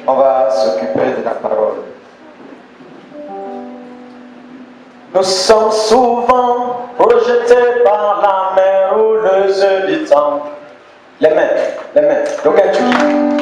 On va s'occuper de la parole. Nous sommes souvent rejetés par la mer houleuse du temps. Les mains, look at you.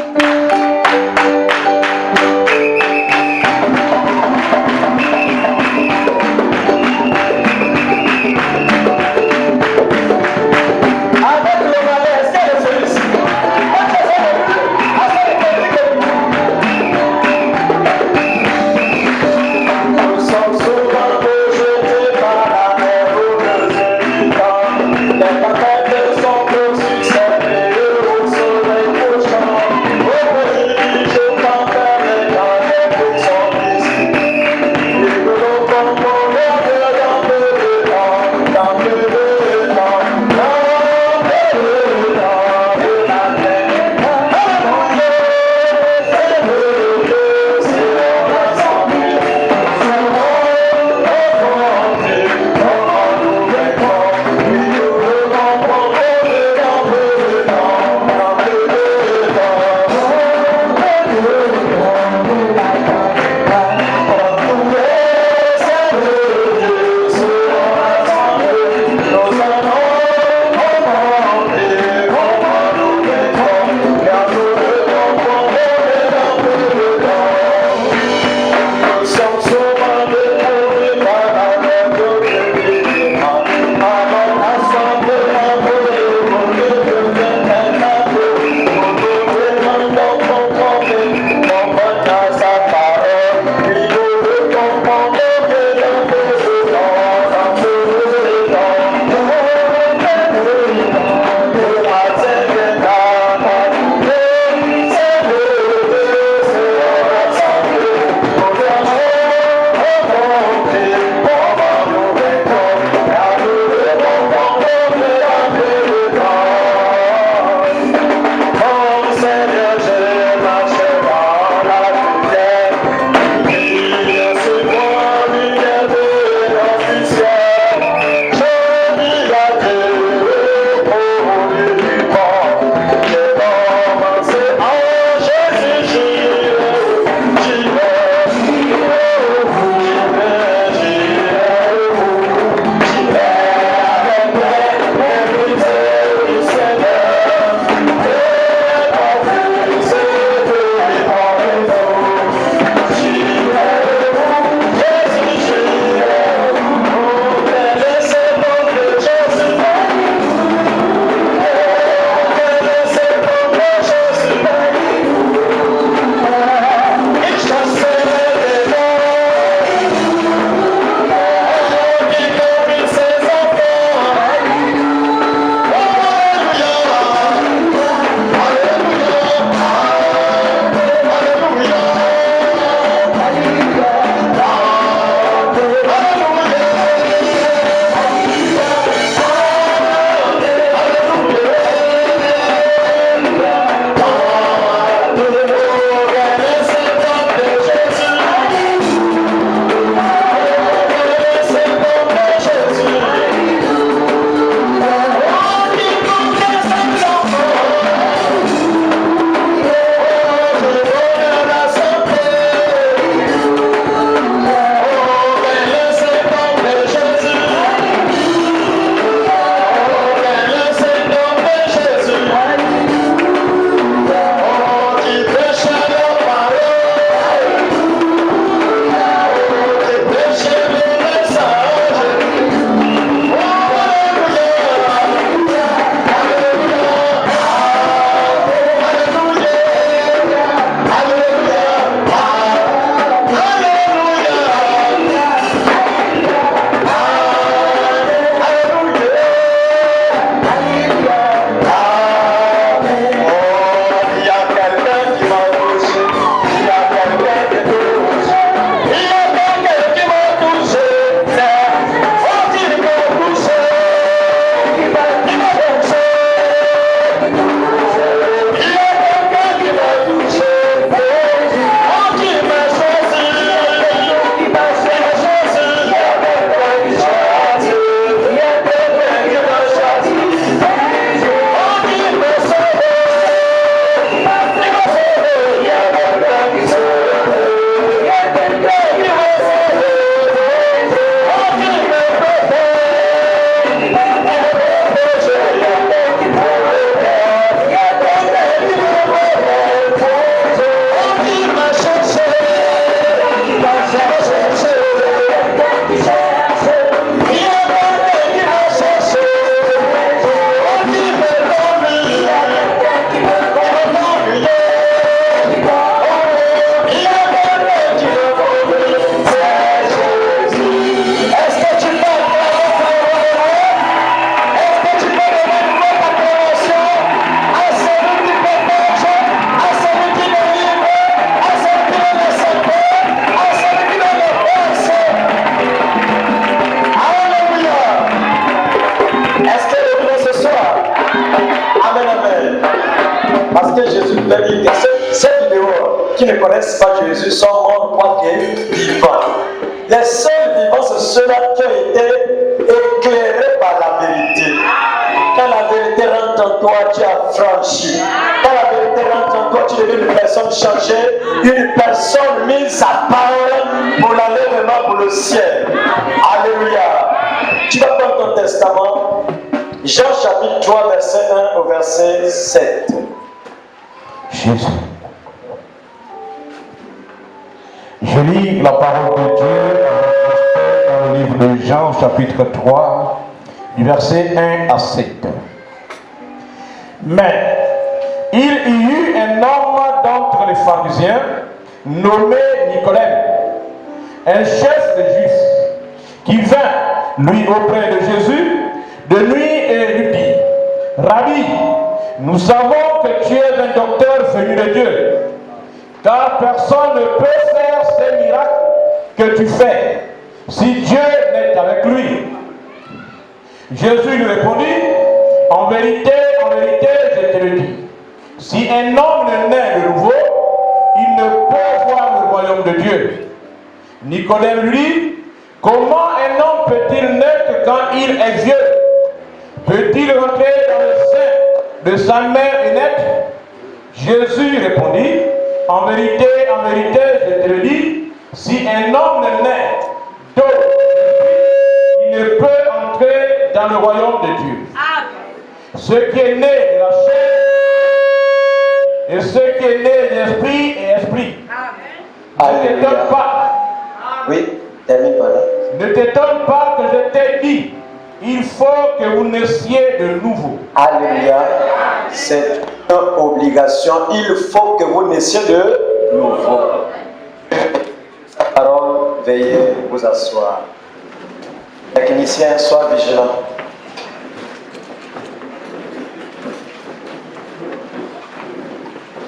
voudrais dire que ces vidéos qui ne connaissent pas Jésus sont morts quoi que vivants. Les seuls vivants, c'est ceux-là qui ont été éclairés par la vérité. Quand la vérité rentre en toi, tu as franchi. Quand la vérité rentre en toi, tu deviens une personne changée, une personne mise à part pour l'enlèvement pour le ciel. Alléluia. Tu vas prendre ton testament. Jean chapitre 3, verset 1 au verset 7. Jésus. Je lis la parole de Dieu dans le livre de Jean, chapitre 3, du verset 1 à 7. Mais il y eut un homme d'entre les pharisiens, nommé Nicodème, un chef des Juifs, qui vint, lui, auprès de Jésus, de nuit et lui dit, Rabbi, nous savons que tu es un docteur venu de Dieu, car personne ne peut faire ces miracles que tu fais, si Dieu n'est avec lui. Jésus lui répondit, en vérité, je te le dis, si un homme ne naît de nouveau, il ne peut voir le royaume de Dieu. Nicodème lui dit, comment un homme peut-il naître quand il est vieux? Peut-il rentrer dans le sein de sa mère et naître? Jésus répondit, en vérité, je te le dis, si un homme ne naît d'eau, il ne peut entrer dans le royaume de Dieu. Ce qui est né de la chair et ce qui est né de l'esprit est esprit. Ne t'étonne pas. Oui, termine par là. Ne t'étonne pas que je t'ai dit, il faut que vous naissiez de nouveau. Alléluia. C'est une obligation. Il faut que vous naissiez de nouveau. Sa parole, veuillez vous asseoir. Technicien, sois vigilant.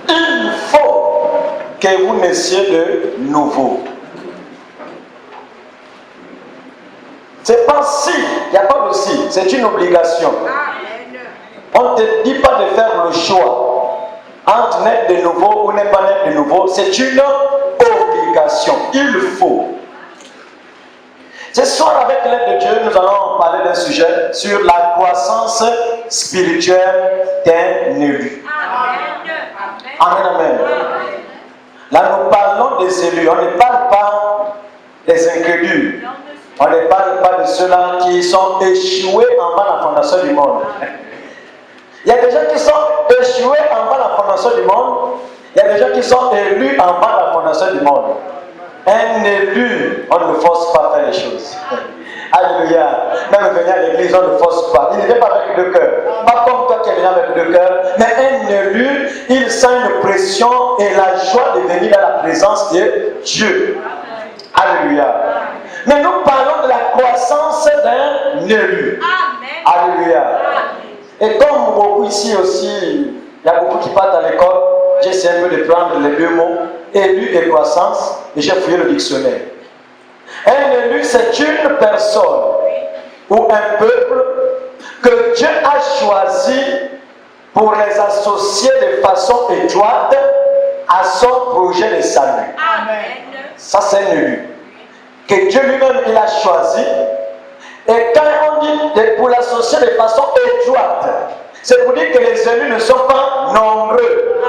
Il faut que vous naissiez de nouveau. C'est pas si, il n'y a pas de si, c'est une obligation. On ne te dit pas de faire le choix entre naître de nouveau ou ne pas naître de nouveau, c'est une obligation. Il faut. Ce soir, avec l'aide de Dieu, nous allons parler d'un sujet sur la croissance spirituelle d'un élu. Amen, amen. Là, nous parlons des élus, on ne parle pas des incrédules. On ne parle pas de ceux-là qui sont échoués en bas de la fondation du monde. Il y a des gens qui sont échoués en bas de la fondation du monde. Il y a des gens qui sont élus en bas de la fondation du monde. Un élu, on ne force pas à faire les choses. Alléluia. Même venir à l'église, on ne force pas. Il ne vient pas avec le cœur. Pas comme toi qui es venu avec le cœur. Mais un élu, il sent une pression et la joie de venir dans la présence de Dieu. Alléluia. Mais nous parlons de la croissance d'un élu. Alléluia. Et comme beaucoup ici aussi, il y a beaucoup qui partent à l'école, j'essaie un peu de prendre les deux mots, élu et croissance, et j'ai fouillé le dictionnaire. Un élu, c'est une personne ou un peuple que Dieu a choisi pour les associer de façon étroite à son projet de salut. Ça, c'est un élu que Dieu lui-même il a choisi. Et quand on dit pour l'associer de façon étroite, c'est pour dire que les élus ne sont pas nombreux.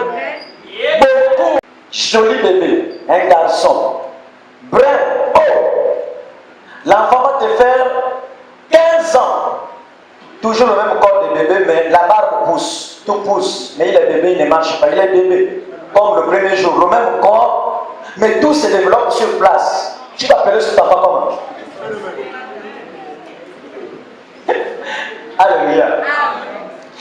Beaucoup. Joli bébé, un garçon, brun, beau. L'enfant va te faire 15 ans. Toujours le même corps de bébé, mais la barbe pousse, tout pousse. Mais il est bébé, il ne marche pas, il est bébé. Comme le premier jour, le même corps, mais tout se développe sur place. Tu t'appelles cet enfant comment? Alléluia.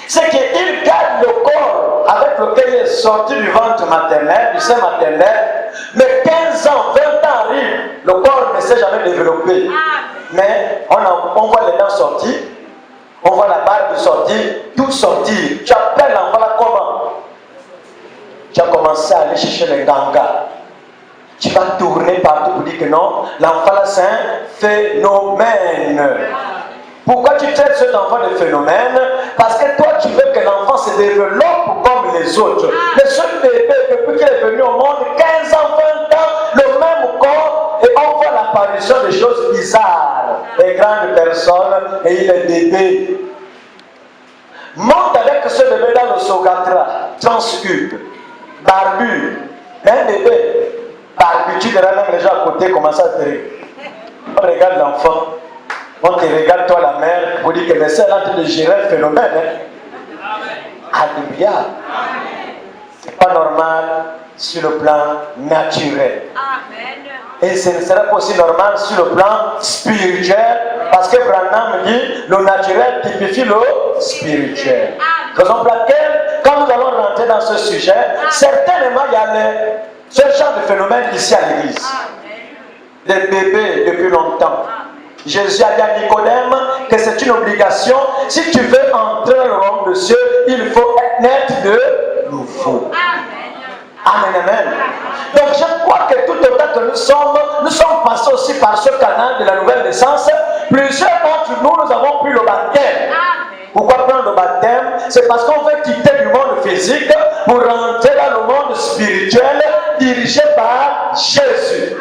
C'est qu'il garde le corps avec lequel il est sorti du ventre maternel, du sein maternel, mais 15 ans, 20 ans arrivent, le corps ne s'est jamais développé. Mais on voit les dents sortir, on voit la barbe sortir, tout sortir. Tu appelles l'enfant là comment? Tu as commencé à aller chercher les gangas. Tu vas tourner partout pour dire que non, l'enfant là c'est un phénomène. Pourquoi tu traites cet enfant de phénomène? Parce que toi tu veux que l'enfant se développe comme les des autres. Le seul bébé, depuis qu'il est venu au monde, 15 ans, 20 ans, le même corps, et on voit l'apparition de choses bizarres. Les grandes personnes, et il est bébé. Monte avec ce bébé dans le Sogatra, transcube, barbu, un bébé. Barbu, tu verras même les gens à côté commencer à te rire. On regarde l'enfant, on te regarde toi la mère, on dit que c'est là en train de gérer le phénomène. Alléluia. C'est pas normal sur le plan naturel. Et ce ne sera pas aussi normal sur le plan spirituel, parce que Branham dit le naturel typifie le spirituel. Raison pour laquelle, quand nous allons rentrer dans ce sujet, certainement il y a ce genre de phénomène ici à l'église. Des bébés depuis longtemps. Jésus a dit à Nicodème que c'est une obligation. Si tu veux entrer dans le royaume de Dieu, il faut naître de nouveau. Amen, amen. Donc je crois que tout autant que nous sommes passés aussi par ce canal de la nouvelle naissance. Plusieurs d'entre nous avons pris le baptême. Pourquoi prendre le baptême? C'est parce qu'on veut quitter du monde physique pour rentrer dans le monde spirituel dirigé par Jésus.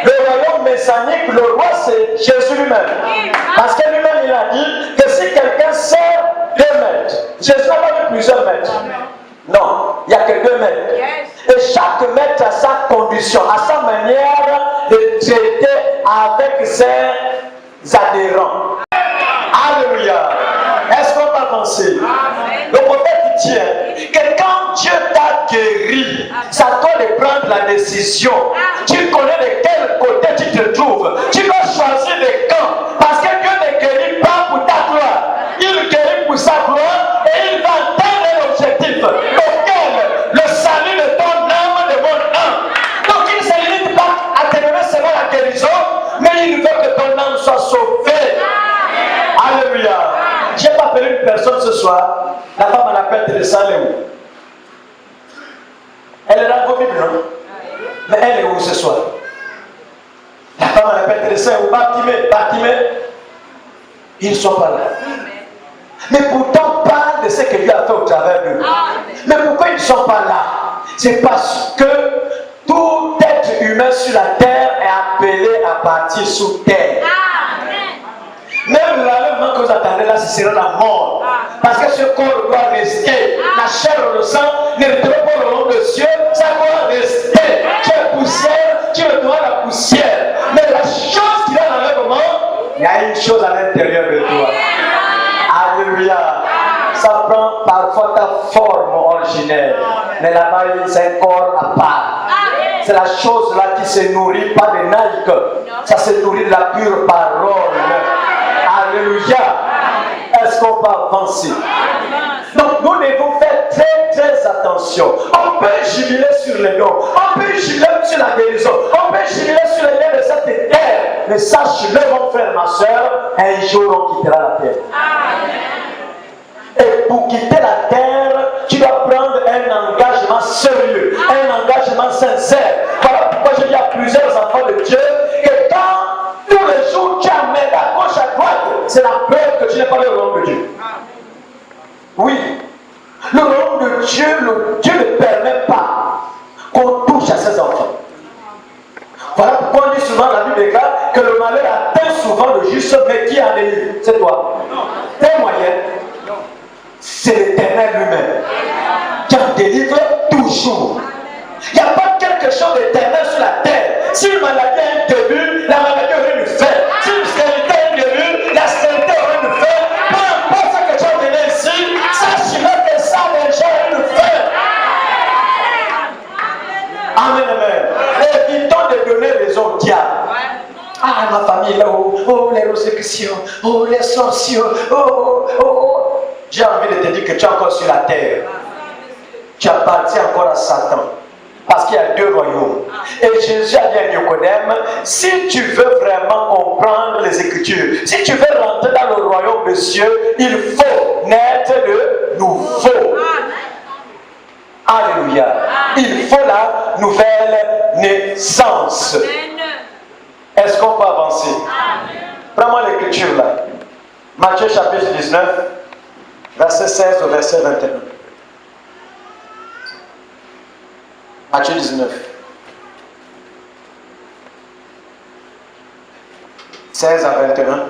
Le royaume messianique, le roi, c'est Jésus lui-même. Parce que lui-même, il a dit que si quelqu'un sert 2 mètres, Jésus n'a pas dit plusieurs mètres. Non, il n'y a que 2 mètres. Et chaque maître a sa condition, a sa manière de traiter avec ses adhérents. Alléluia. Est-ce qu'on va avancer? Le prophète tient que quand Dieu t'a guéri, ça doit de prendre la décision. Tu connais de quel côté tu te trouves. Tu dois choisir le camp. Parce que Dieu ne guérit pas pour ta gloire. Il guérit pour sa gloire et il va atteindre l'objectif. Lequel? Le salut de ton âme, de mon âme. Donc il ne se limite pas à te donner seulement la guérison, mais il veut que ton âme soit sauvée. Alléluia. Je n'ai pas appelé une personne ce soir. La femme elle appelle Teresa, elle est où? Elle est dans vos Bibles, non? Mais elle est où ce soir? La femme elle appelle Teresa, elle est où? Bartimée. Ils ne sont pas là. Mais pourtant, parle de ce que Dieu a fait au travers d'eux. Mais pourquoi ils ne sont pas là? C'est parce que tout être humain sur la terre est appelé à partir sous terre. Même l'enlèvement que vous attendez là, ce sera la mort. Parce que ce corps doit rester. La chair et le sang ne retrouvent pas le nom de Dieu. Ça doit rester. Tu es poussière, tu retournes la poussière. Mais la chose qui a l'enlèvement, il y a une chose à l'intérieur de toi. Alléluia. Ça prend parfois ta forme originelle. Mais là-bas, c'est un corps à part. C'est la chose là qui se nourrit pas de Nike. Ça se nourrit de la pure parole. Alléluia. Est-ce qu'on va avancer? Donc nous devons faire très attention. On peut jubiler sur les dons. On peut jubiler sur la guérison. On peut jubiler sur les liens de cette terre. Mais sache-le mon frère, ma soeur, un jour on quittera la terre. Et pour quitter la terre, tu dois prendre un engagement sérieux, un engagement sincère. Voilà pourquoi je dis à plusieurs enfants de Dieu que quand tous les jours tu amènes à gauche à droite, c'est la preuve que tu n'es pas le royaume de Dieu. Oui, le royaume de Dieu, Dieu ne permet pas qu'on touche à ses enfants. Voilà pourquoi on dit souvent, la Bible déclare que le malheur atteint souvent le juste, mais qui en délivre? C'est toi. Tes moyens. C'est l'Éternel lui-même qui en délivre toujours. Il n'y a pas quelque chose d'éternel sur la terre. Si une maladie a un début, la maladie aurait une fin. Si une stérilité a un début, la stérilité aurait une fin. Peu importe ce que tu as donné ici, sache que ça déjà a une fin. Amen, amen. Évitons de donner raison au diable. Ah, ma famille là, oh, les rosictions, oh, les sorciers, oh. J'ai envie de te dire que tu es encore sur la terre. Tu appartiens encore à Satan. Parce qu'il y a 2 royaumes. Et Jésus a dit à Nicodème, si tu veux vraiment comprendre les Écritures, si tu veux rentrer dans le royaume de Dieu, il faut naître de nouveau. Alléluia. Il faut la nouvelle naissance. Est-ce qu'on peut avancer? Prends-moi l'écriture là. Matthieu chapitre 19. Verset 16 au verset 21. Matthieu 19. 16 à 21.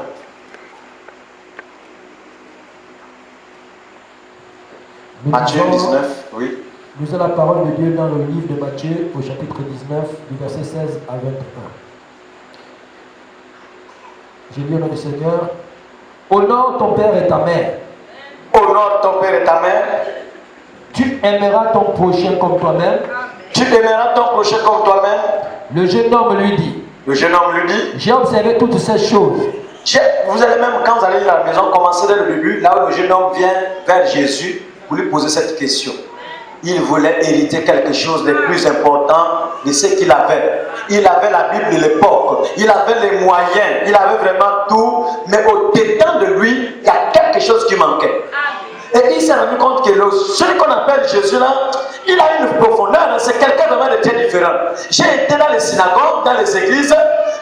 Matthieu 19, oui. Nous avons la parole de Dieu dans le livre de Matthieu au chapitre 19, du verset 16 à 21. J'ai lu au nom du Seigneur. Honore ton père et ta mère. Honore ton père et ta mère. Tu aimeras ton prochain comme toi-même. Tu aimeras ton prochain comme toi-même. Le jeune homme lui dit. Le jeune homme lui dit. J'ai observé toutes ces choses. Vous allez même, quand vous allez à la maison, commencer dès le début, là où le jeune homme vient vers Jésus pour lui poser cette question. Il voulait hériter quelque chose de plus important de ce qu'il avait. Il avait la Bible de l'époque, il avait les moyens, il avait vraiment tout, mais au-dedans de lui, il y a quelque chose qui manquait. Et il s'est rendu compte que celui qu'on appelle Jésus là, il a une profondeur, c'est quelqu'un vraiment de très différent. J'ai été dans les synagogues, dans les églises,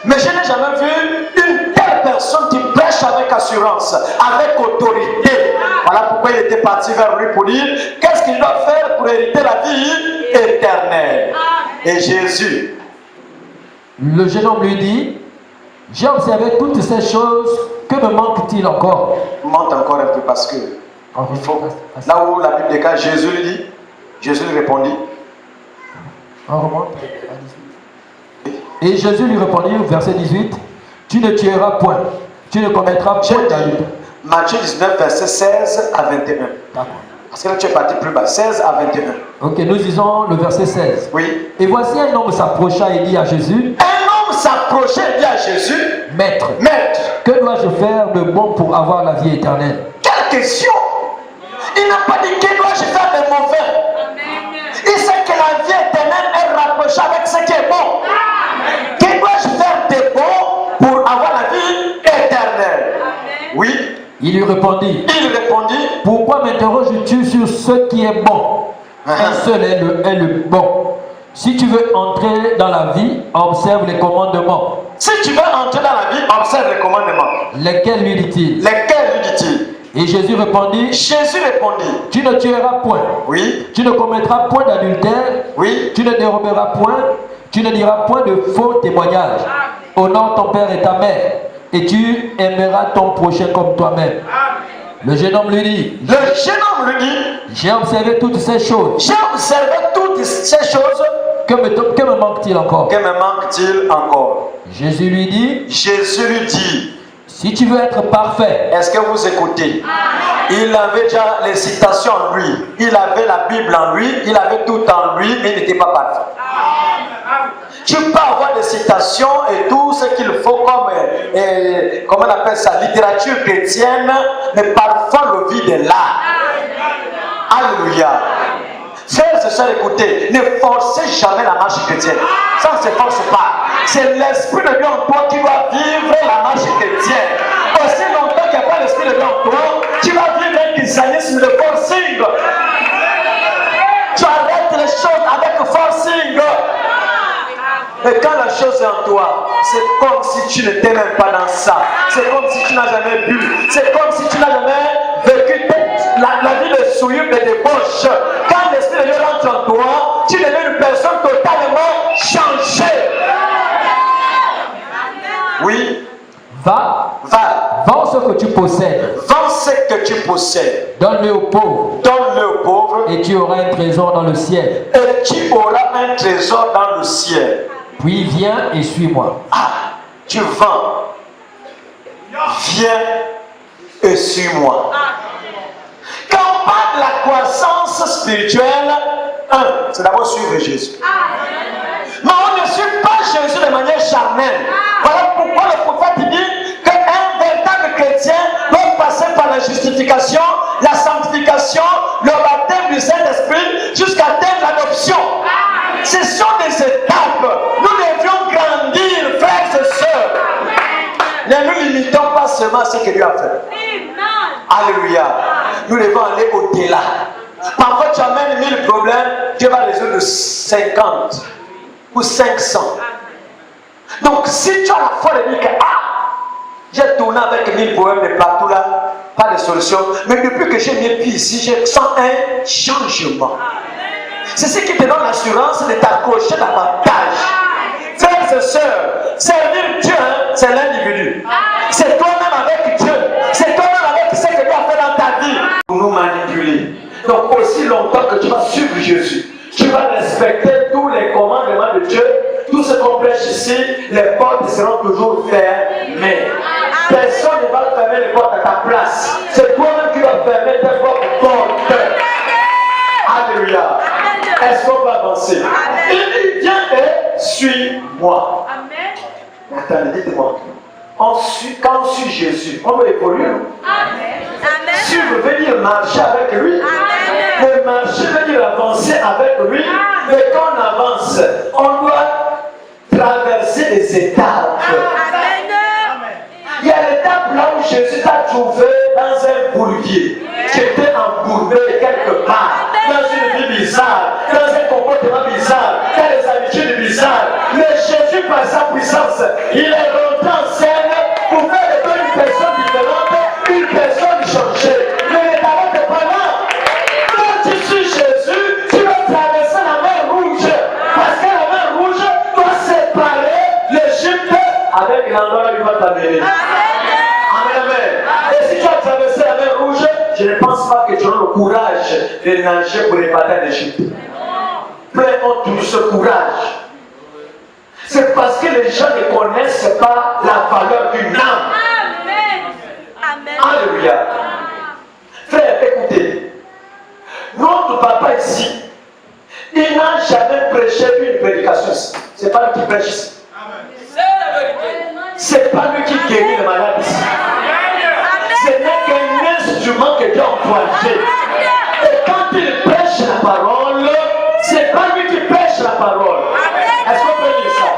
mais je n'ai jamais vu une telle personne qui prêche avec assurance, avec autorité. Voilà pourquoi il était parti vers lui pour dire qu'est-ce qu'il doit faire pour hériter la vie éternelle. Et Jésus, le jeune homme lui dit, j'ai observé toutes ces choses, que me manque-t-il encore? Monte encore un peu parce que il faut, là où la Bible déclare, Jésus lui dit, Jésus lui répondit. On remonte à 18. Et Jésus lui répondit au verset 18, tu ne tueras point, tu ne commettras point d'adultère. Matthieu 19, verset 16 à 21. D'accord. Parce que là tu es parti plus bas, 16 à 21. Ok, nous lisons le verset 16. Oui. Et voici un homme s'approcha et dit à Jésus, un homme s'approchait et dit à Jésus, Maître, que dois-je faire de bon pour avoir la vie éternelle? Quelle question! Il n'a pas dit que dois-je faire de mauvais. Il sait que la vie éternelle est rapprochée avec ce qui est bon. Que dois-je faire de bon pour avoir la vie éternelle? Oui. Il lui répondit. Pourquoi m'interroges-tu sur ce qui est bon? Un seul est le bon. Si tu veux entrer dans la vie, observe les commandements. Si tu veux entrer dans la vie, observe les commandements. Lesquels lui dit-il? Et Jésus répondit. Tu ne tueras point. Oui. Tu ne commettras point d'adultère. Oui. Tu ne déroberas point. Tu ne diras point de faux témoignages. Honore ton père et ta mère. Et tu aimeras ton prochain comme toi-même. Le jeune homme lui dit. J'ai observé toutes ces choses. Que me manque-t-il encore? Jésus lui dit. Si tu veux être parfait. Est-ce que vous écoutez? Il avait déjà les citations en lui. Il avait la Bible en lui. Il avait tout en lui, mais il n'était pas parfait. Tu peux avoir des citations et tout ce qu'il faut comme, comment on appelle ça, littérature chrétienne, mais parfois le vide est là. Alléluia. Frères et sœurs, écoutez, ne forcez jamais la marche chrétienne. Ça ne se force pas. C'est l'Esprit de Dieu en toi qui doit vivre la marche chrétienne. Aussi longtemps qu'il n'y a pas l'Esprit de Dieu en toi, tu vas vivre un christianisme de forcing. Tu arrêtes les choses avec forcing. Et quand la chose est en toi, c'est comme si tu n'étais même pas dans ça. C'est comme si tu n'as jamais bu. C'est comme si tu n'as jamais vécu la vie de souillure et de débauche. Quand l'Esprit de Dieu rentre en toi, tu deviens une personne totalement changée. Oui. Va. Vends ce que tu possèdes. Donne-le aux pauvres. Et tu auras un trésor dans le ciel. Puis viens et suis-moi. Tu vends. Viens et suis-moi. Quand on parle de la croissance spirituelle, c'est d'abord suivre Jésus. Mais on ne suit pas Jésus de manière charnelle. Voilà pourquoi le prophète dit qu'un véritable chrétien doit passer par la justification, la sanctification, le baptême du Saint-Esprit jusqu'à atteindre l'adoption. Ce sont des étapes. Nous devions grandir, frères et sœurs. Ne nous limitons pas seulement à ce que Dieu a fait. Alléluia. Nous devons aller au-delà. Parfois tu amènes 1000 problèmes, Dieu va résoudre 50 ou 500. Donc si tu as la foi de dire que j'ai tourné avec 1000 problèmes de partout là, pas de solution. Mais depuis que j'ai mis pieds ici, je sens un changement. C'est ce qui te donne l'assurance de t'accrocher davantage. Frères et sœurs, servir Dieu, c'est l'individu. C'est toi-même avec Dieu. C'est toi-même avec ce que tu as fait dans ta vie. Pour nous manipuler. Donc aussi longtemps que tu vas suivre Jésus, tu vas respecter tous les commandements de Dieu. Tout ce qu'on prêche ici, les portes seront toujours fermées. Personne ne va fermer les portes à ta place. C'est toi-même qui vas fermer tes propres portes. Alléluia. Est-ce qu'on va avancer? Il dit, viens et suis-moi. Attendez, dites-moi. Quand on suit Jésus, on doit évoluer. Suivre veut dire marcher avec lui. Mais marcher veut dire avancer avec lui. Mais quand on avance, on doit traverser les étapes. Il y a l'étape là où Jésus t'a trouvé dans un bourbier. Tu étais embourbé quelque part, dans une vie bizarre, dans un comportement bizarre, dans des habitudes bizarres. Mais Jésus, par sa puissance, il est rentré en scène pour faire de toi une personne différente, une personne changée. Mais les talents n'est pas là. Quand tu suis Jésus, tu vas traverser la mer rouge. Parce que la mer rouge doit séparer l'Égypte avec l'endroit où il va t'amener. Et si tu as traversé la mer rouge, je ne pense pas que tu auras le courage de nager pour épater l'Égypte. Plein-moi tout ce courage. C'est parce que les gens ne connaissent pas la valeur d'une âme. Alléluia. Frère, écoutez. Notre papa ici, il n'a jamais prêché une prédication ici. C'est pas lui qui prêche ici. C'est pas lui qui guérit les malades ici. Ce n'est qu'un instrument que Dieu a employé. Et quand il prêche la parole, c'est pas lui qui prêche la parole. Est-ce qu'on peut dire ça?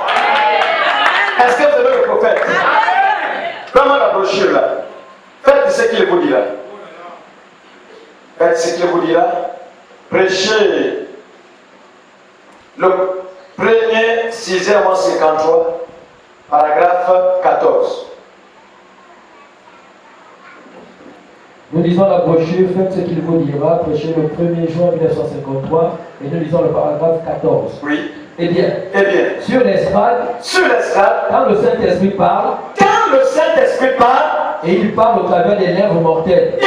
Est-ce que vous avez le prophète? Vraiment la brochure là. Faites ce qu'il vous dit là. Faites ce qu'il vous dit là. Prêchez le 1er 6e 53, paragraphe 14. Nous lisons la brochure, faites ce qu'il vous dira, prêchez le 1er juin 1953, et nous lisons le paragraphe 14. Oui. Eh bien, sur l'estrade, quand le Saint-Esprit parle, et il parle au travers des lèvres mortelles.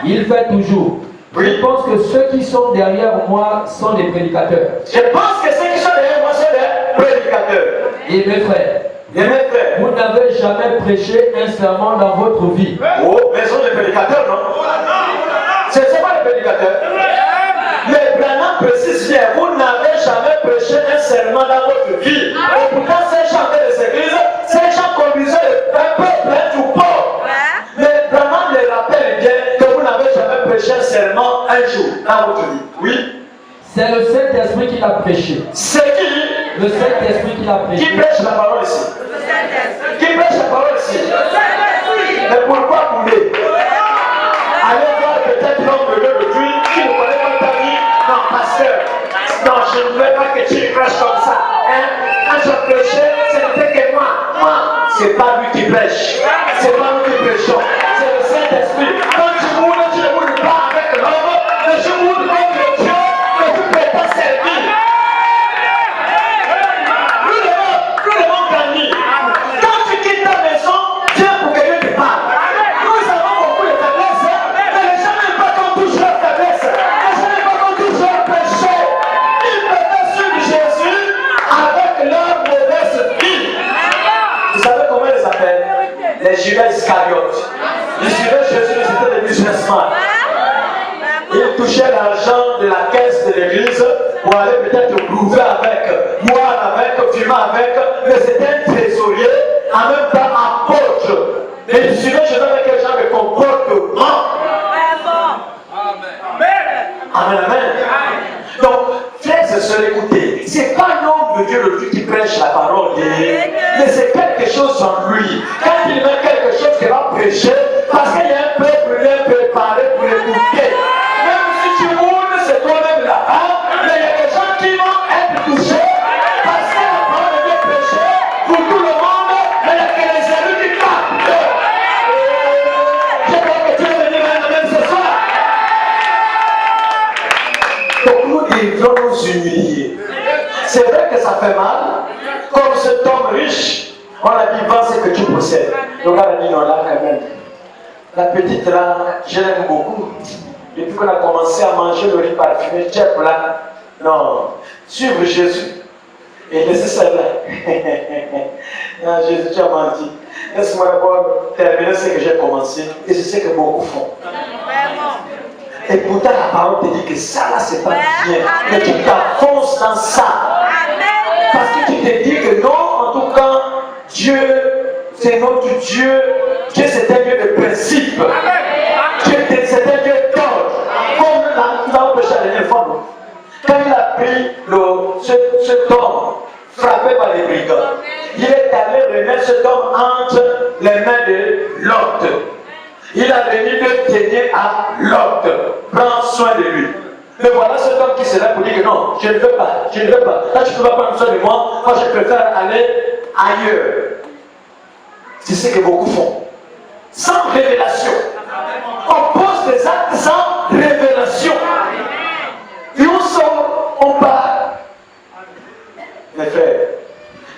Il fait toujours. Oui. Je pense que ceux qui sont derrière moi sont des prédicateurs. Et mes frères, vous n'avez jamais prêché un serment dans votre vie. Oh, mais sont des prédicateurs, non? Ce ne sont pas des prédicateurs. Mais Branham précise bien, vous n'avez jamais prêché un serment dans votre vie. Et pourtant, ces gens de les églises, ces gens conduisaient le peuple plein troupeau. Mais Branham les rappelle bien que vous n'avez jamais prêché un serment un jour dans votre vie. Oui? C'est le Saint-Esprit qui l'a prêché. C'est qui? Le Saint-Esprit qui l'a prêché. Qui prêche la parole ici? Qui prêche la parole ici? Mais pourquoi couler? Allez voir peut-être l'homme de Dieu depuis qui ne connaît pas ta vie. Non, pasteur. Non, je ne veux pas que tu prêches comme ça. Hein? Quand je prêchais, ce n'était que moi. Moi, c'est pas lui qui prêche. C'est pas nous qui prêchons. C'est le Saint-Esprit. Quand tu moules, tu ne moules pas avec l'homme, mais je moule avec le Dieu que tu prétends servir. Nous devons gagner. Quand tu quittes ta maison, viens pour que Dieu te parle. Nous avons beaucoup de faiblesses, mais les gens n'aiment pas qu'on touche leur faiblesse. Les gens n'aiment pas qu'on touche leur péché. Ils préfèrent suivre Jésus avec leur mauvaise vie. Vous savez comment ils les appellent? Les Judas Iscariotes. Ils suivaient Jésus, mais c'était des businessmen. Ils touchaient l'argent de la caisse de l'église pour aller peut-être bouffer avec, boire avec, fumer avec, mais c'était un trésorier, en même temps apôtre. Mais ils suivaient Jésus avec un genre de comportement. Amen, amen. Donc, frères et sœurs, écoutez, c'est pas l'homme de Dieu le Dieu qui prêche la parole, mais c'est quelque chose en lui. Quand il met quelque chose qu'il va prêcher, parce qu'il y a un peuple bien préparé pour l'écouter. Même si tu moules, c'est toi-même là-bas, mais il y a des gens qui vont être touchés parce que la parole est bien prêchée pour tout le monde, mais il y a que les élus qui captent. que ça fait mal, comme cet homme riche, on a dit vends ce que tu possèdes. Le gars a dit non, là quand même. La petite là, je l'aime beaucoup. Depuis qu'on a commencé à manger le riz parfumé, Jeff là, non, suivre Jésus et laisser celle-là. Non, Jésus, tu as menti. Laisse-moi d'abord terminer ce que j'ai commencé et c'est ce que beaucoup font. Et pourtant la parole te dit que ça là c'est pas bien, que tu t'enfonces dans ça. Parce que tu te dis que non, en tout cas, Dieu, c'est notre Dieu. Dieu c'est un Dieu de principe. Dieu c'est un Dieu d'ordre. Comme nous avons prêché la dernière fois, quand il a pris cet homme frappé par les brigands, il est allé remettre cet homme entre les mains de Lot. Il a remis le denier à Lot. Prends soin de lui. Mais voilà cet homme qui serait pour dire que non, je ne veux pas, je ne veux pas. Là, tu ne peux pas prendre soin de moi. Moi, je préfère aller ailleurs. C'est ce que beaucoup font. Sans révélation. On pose des actes sans révélation. Et on sort, on part. Mes frères,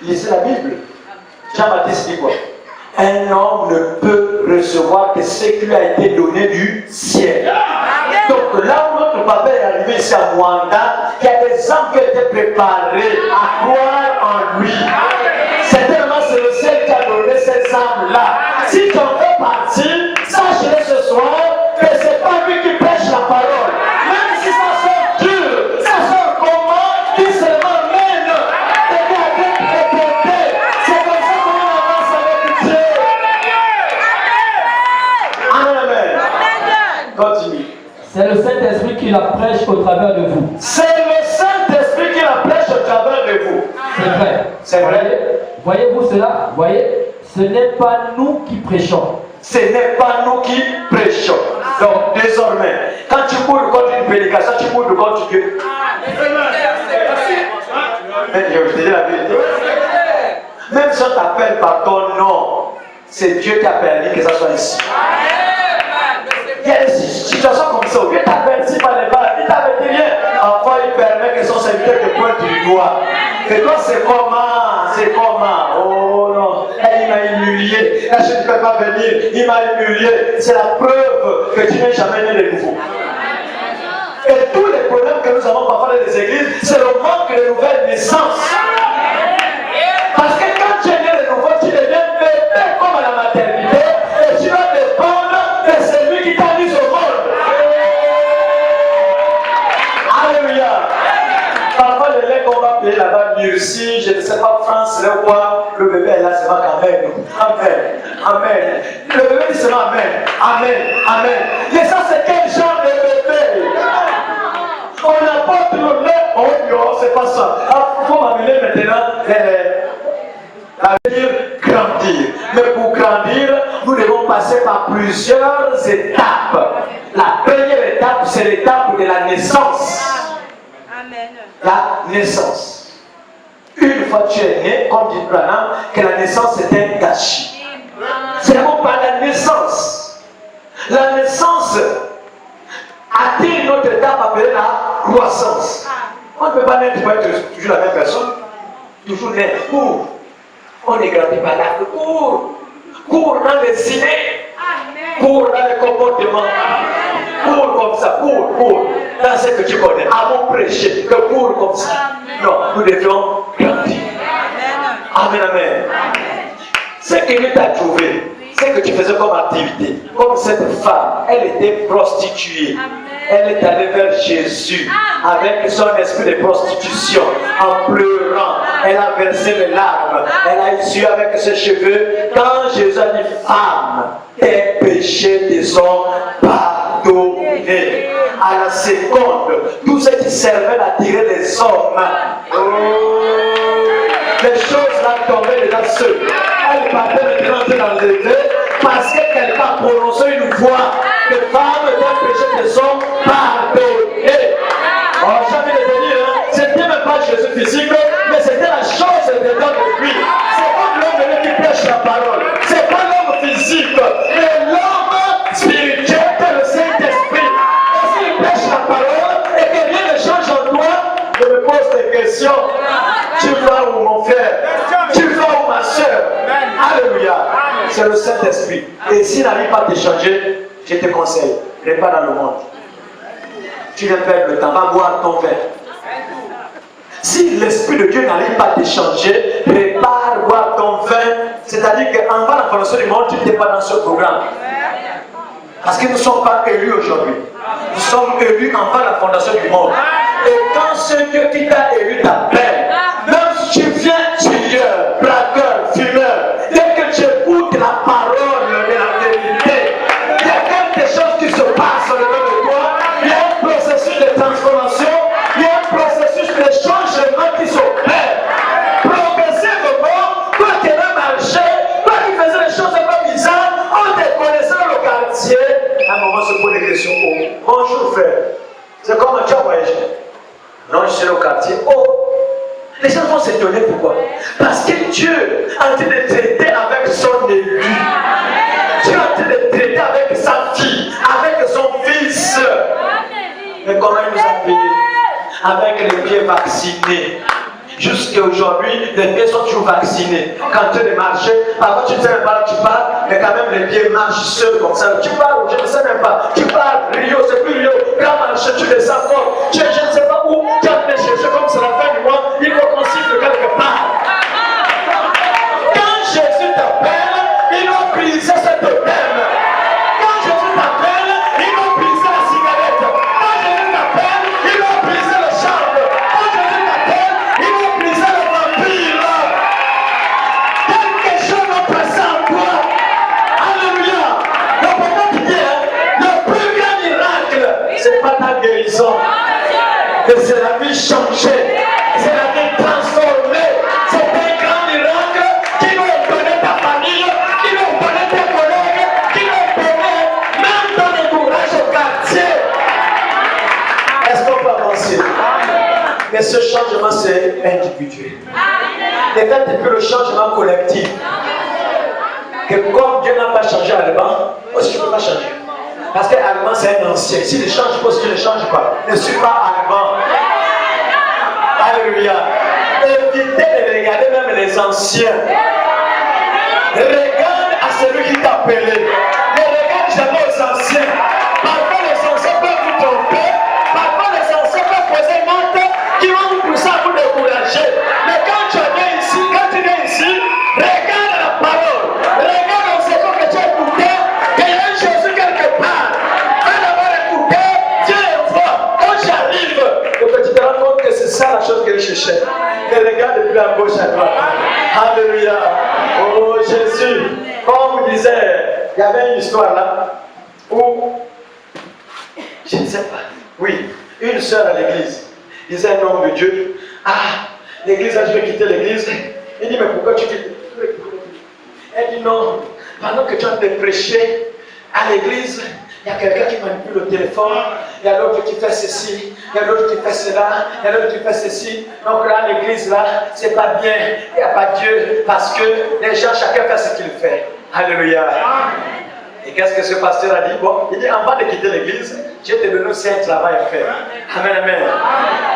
lisez la Bible. Jean-Baptiste dit quoi? Un homme ne peut recevoir que ce qui lui a été donné du ciel. Donc là où notre papa est arrivé ici à Mwanda, il y a des hommes qui ont été préparés à croire en lui. Certainement c'est le ciel qui a donné ces âmes-là. Si tu en veux partir, sache-le ce soir que ce n'est pas lui qui prêche la parole. Même si ça sort dur, ça sort comment, il seulement mène. C'est comme ça qu'on avance avec Dieu. Amen. Continue. C'est le Saint-Esprit qui la prêche au travers de vous. C'est le Saint-Esprit qui la prêche au travers de vous. C'est vrai. C'est vrai. Voyez-vous cela? Voyez, ce n'est pas nous qui prêchons. Ce n'est pas nous qui prêchons. Donc désormais, quand tu cours contre une prédication, tu cours contre Dieu. Mais je te dis la vérité. Même si on t'appelle par ton nom, c'est Dieu qui a permis que ça soit ici. Il y a des situations comme ça. Dieu t'appelle ici par les balles. Il t'avait dit rien. Enfin, il permet que son serviteur te pointe du doigt. Et toi, c'est comment? C'est comment? Oh non. Et il m'a humilié. Là, je ne peux pas venir. Il m'a humilié. C'est la preuve que tu n'es jamais né de nouveau. Et tous les problèmes que nous avons parfois dans les églises, c'est le manque de nouvelles naissances. Parce que quand tu es né de nouveau, tu deviens bébé comme à la maternité. Et tu vas dépendre de celui qui t'a mis au monde. Alléluia. Parfois, le lait qu'on va payer là-bas, Murcie, je ne sais pas, France, là ou quoi, le bébé est là, c'est pas qu'Amen. Amen. Amen. Le bébé dit seulement Amen. Amen. Amen. Mais ça, c'est quel genre de bébé? On apporte le lait, oh non, c'est pas ça. Il faut m'amener maintenant à venir grandir. Mais pour grandir, nous devons passer par plusieurs étapes. La première étape, c'est l'étape de la naissance. Amen. La naissance. Une fois que tu es né, comme dit Branham, que la naissance est un gâchis. C'est d'abord par la naissance. La naissance atteint une autre étape appelée la croissance. On ne peut pas naître pour être toujours la même personne. Toujours naître. Cours. On est grandi par là. Cours. Cours dans les idées. Cours dans les comportements. Cours comme ça. Cours. Dans ce que tu connais. Avant prêcher. Que cours comme ça. Non, nous devions grandir. Amen, amen. Ce que Dieu t'a trouvé, c'est que tu faisais comme activité. Comme cette femme, elle était prostituée. Elle est allée vers Jésus avec son esprit de prostitution, en pleurant. Elle a versé les larmes. Elle a essuyé avec ses cheveux. Quand Jésus a dit, femme, tes péchés te sont pardonnés. À la seconde, tout ce qui servait à tirer les hommes, les choses là tombaient dedans seules. Elle partait maintenant dans le lever parce que quelqu'un a prononcé une voix que femme, tes péchés te sont pardonnés. Oh, j'ai envie de te dire, hein, c'était même pas Jésus physique, mais c'était la chose dedans de lui. C'est pas l'homme qui prêche la parole. C'est pas l'homme physique, mais l'homme spirituel de le Saint-Esprit. Et s'il prêche la parole et que rien ne change en toi, je me pose des questions. Tu Saint-Esprit. Et s'il n'arrive pas à te changer, je te conseille, répare dans le monde. Tu ne perds le temps, va boire ton vin. Si l'Esprit de Dieu n'arrive pas à te changer, prépare, boire ton vin. C'est-à-dire qu'en bas la fondation du monde, tu n'es pas dans ce programme. Parce que nous ne sommes pas élus aujourd'hui. Nous sommes élus en bas la fondation du monde. Et quand ce Dieu qui t'a élu t'appelle, même si tu viens tueur, braqueur, fumeur, dès que tu écoutes la parole de la vérité, il y a quelque chose qui se passe au-dedans de toi. Il y a un processus de transformation. Il y a un processus de changement qui s'opère. Progressivement, toi qui as marché, toi qui faisais des choses un peu bizarres, on te connaissait dans le quartier. À un moment, se pose des questions. Oh, bonjour frère. C'est comme tu as voyagé. Non, je suis au quartier. Oh, les gens vont s'étonner pourquoi. Parce que Dieu est en train de traiter avec son élu. Dieu est en train de traiter avec sa fille, avec son fils. Mais comment il nous a payé? Avec les pieds vaccinés. Jusqu'à aujourd'hui, les pieds sont toujours vaccinés. Quand tu es marché, parfois tu ne sais même pas où tu pars, mais quand même les pieds marchent seuls comme ça. Tu pars, je ne sais même pas. Tu pars, Rio, c'est plus Rio. Quand marché, tu descends fort. Je ne sais pas où. Tu as été chercher comme c'est la fin du mois. Il faut qu'on siffle quelque part. Quand Jésus t'appelle, il va briser cette thème. Quand Jésus t'appelle, il va briser la cigarette. Quand Jésus t'appelle, il va briser le charme. Quand Jésus t'appelle, il va briser le vampire. Quelque chose va passer en toi. Alléluia. Le moment qui vient, le plus grand miracle, c'est pas ta guérison. Mais c'est la vie changée. C'est la vie transformée. C'est un grand miracle qui va donner ta famille, qui va donner tes collègues, qui va donner même ton entourage au quartier. Est-ce qu'on peut avancer? Mais ce changement, c'est individuel. Et quand tu peux le changement collectif, que comme Dieu n'a pas changé Allemand, aussi je ne peux pas changer. Parce que Allemand, c'est un ancien. S'il ne change pas, si tu ne changes pas, ne suis pas Allemand. Alléluia. Évitez de regarder même les anciens. Regarde à celui qui t'a appelé. Ne regarde jamais aux anciens. Parfois les anciens peuvent vous tromper. Parfois les anciens peuvent poser une note qui vont vous pousser à vous décourager. Mais quand tu viens ici, regarde la parole. Regarde au second que tu as écouté. Il y a un Jésus quelque part. Après l'avoir écouté, Dieu est fort. Quand j'arrive, tu te rends compte que c'est ça la chose que je cherchais. Et regarde depuis la gauche à droite. Alléluia. Oh Jésus. Comme vous disait, il y avait une histoire là où, je ne sais pas, oui, une sœur à l'église disait à un homme de Dieu, ah, l'église, je vais quitter l'église. Il dit, mais pourquoi tu quittes? Elle dit non, pendant que tu es en train de prêcher à l'église, il y a quelqu'un qui manipule le téléphone, il y a l'autre qui fait ceci, il y a l'autre qui fait cela, il y a l'autre qui fait ceci. Donc là, l'église, là, c'est pas bien, il n'y a pas Dieu, parce que les gens, chacun fait ce qu'il fait. Alléluia. Et qu'est-ce que ce pasteur a dit? Bon, il dit, avant de quitter l'église, Dieu te donne aussi un travail à faire. Amen, amen.